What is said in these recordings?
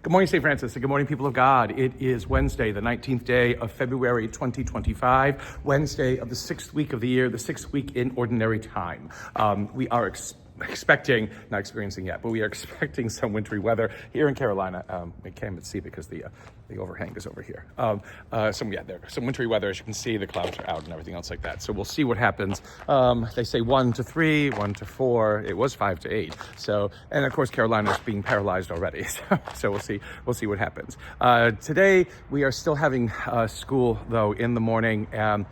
Good morning, St. Francis, and good morning, people of God. It is Wednesday, the 19th day of February 2025, Wednesday of the 6th week of the year, the 6th week in Ordinary Time. We are expecting, not experiencing yet, but we are expecting some wintry weather here in Carolina. We can't even see because the overhang is over here. Some wintry weather. As you can see, the clouds are out and everything else like that. So we'll see what happens. They say 1 to 3, 1 to 4. It was 5 to 8. So, and of course, Carolina is being paralyzed already. So we'll see what happens. Today we are still having school though in the morning, and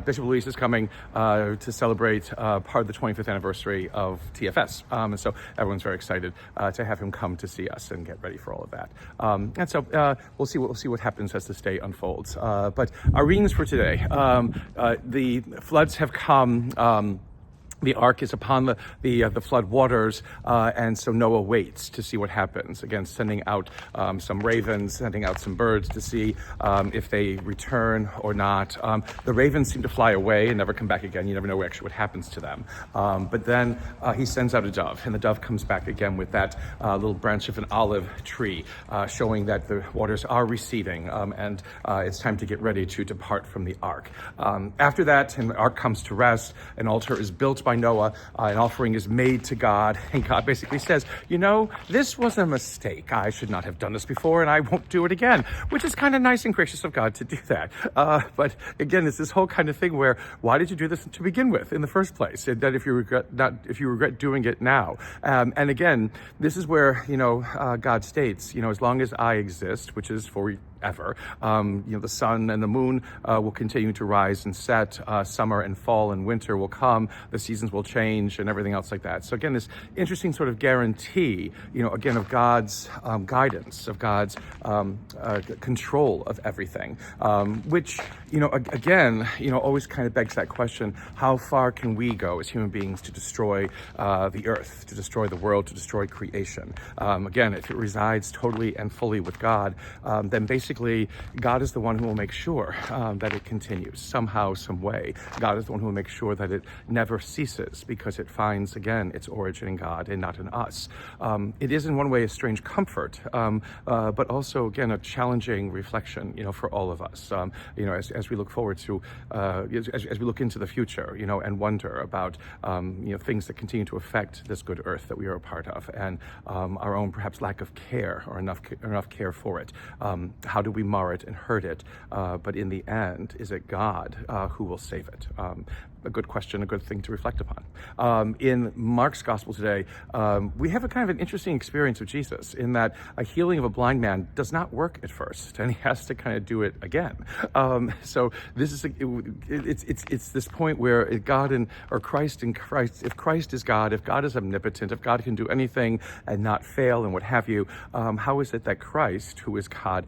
Bishop Luis is coming to celebrate part of the 25th anniversary of TFS. And so everyone's very excited to have him come to see us and get ready for all of that. And so we'll see what happens as this day unfolds. But our readings for today, the floods have come. The ark is upon the flood waters, and so Noah waits to see what happens. Again, sending out some ravens, sending out some birds to see if they return or not. The ravens seem to fly away and never come back again. You never know actually what happens to them. But then he sends out a dove, and the dove comes back again with that little branch of an olive tree, showing that the waters are receding, and it's time to get ready to depart from the ark. After that, and the ark comes to rest, an altar is built by Noah, an offering is made to God, and God basically says, you know, this was a mistake. I should not have done this before, and I won't do it again, which is kind of nice and gracious of God to do that. But again, it's this whole kind of thing where, why did you do this to begin with in the first place? And that if you regret doing it now. And again, this is where, God states, as long as I exist, which is forever, the sun and the moon will continue to rise and set. Summer and fall and winter will come. The seasons will change and everything else like that. So again, this interesting sort of guarantee, again, of God's guidance, of God's control of everything, which, again, always kind of begs that question: how far can we go as human beings to destroy the earth, to destroy the world, to destroy creation? Again, if it resides totally and fully with God, then basically God is the one who will make sure that it continues somehow, some way. God is the one who will make sure that it never ceases, because it finds, again, its origin in God and not in us. It is in one way a strange comfort, but also, again, a challenging reflection, for all of us, as we look forward to, as we look into the future, and wonder about, things that continue to affect this good earth that we are a part of, and our own perhaps lack of care or enough care for it. How do we mar it and hurt it? But in the end, is it God who will save it? A good question, a good thing to reflect upon. In Mark's gospel today, we have a kind of an interesting experience with Jesus, in that a healing of a blind man does not work at first, and he has to kind of do it again. So this is it's this point where Christ, if Christ is God, if God is omnipotent, if God can do anything and not fail and what have you, how is it that Christ, who is God,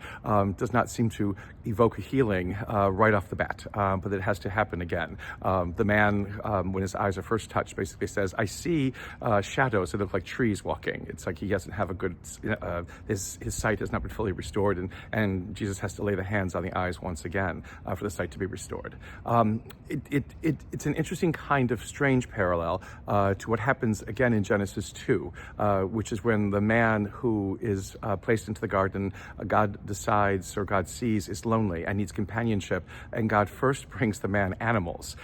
does not seem to evoke a healing right off the bat, but it has to happen again? The man, when his eyes are first touched, basically says, I see shadows that look like trees walking. It's like he doesn't have a good, his sight has not been fully restored, and Jesus has to lay the hands on the eyes once again for the sight to be restored. It's an interesting kind of strange parallel to what happens again in Genesis 2, which is when the man who is placed into the garden, God decides, or God sees, is lonely and needs companionship, and God first brings the man animals.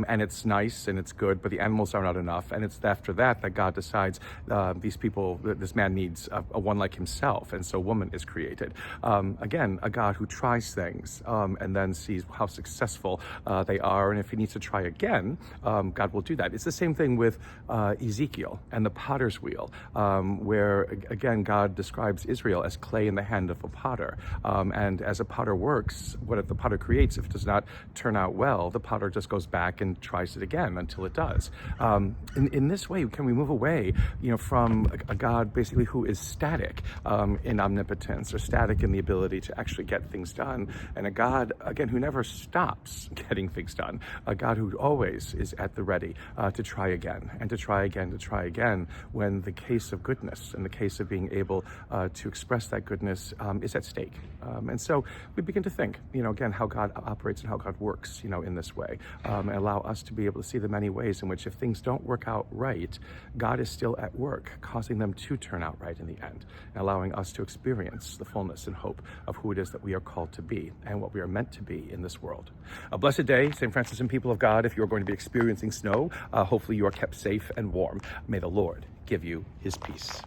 And it's nice and it's good, but the animals are not enough. And it's after that God decides this man needs a one like himself. And so woman is created. Again, a God who tries things and then sees how successful they are. And if he needs to try again, God will do that. It's the same thing with Ezekiel and the potter's wheel, where, again, God describes Israel as clay in the hand of a potter. And as a potter works, what the potter creates, if it does not turn out well, the potter just goes back and tries it again until it does. In this way, can we move away, from a God basically who is static in omnipotence, or static in the ability to actually get things done, and a God, again, who never stops getting things done, a God who always is at the ready to try again, and to try again, to try again, when the case of goodness and the case of being able to express that goodness is at stake. And so we begin to think, again, how God operates and how God works, in this way, and allow us to be able to see the many ways in which if things don't work out right, God is still at work, causing them to turn out right in the end, and allowing us to experience the fullness and hope of who it is that we are called to be and what we are meant to be in this world. A blessed day, St. Francis and people of God. If you're going to be experiencing snow, hopefully you are kept safe and warm. May the Lord give you his peace.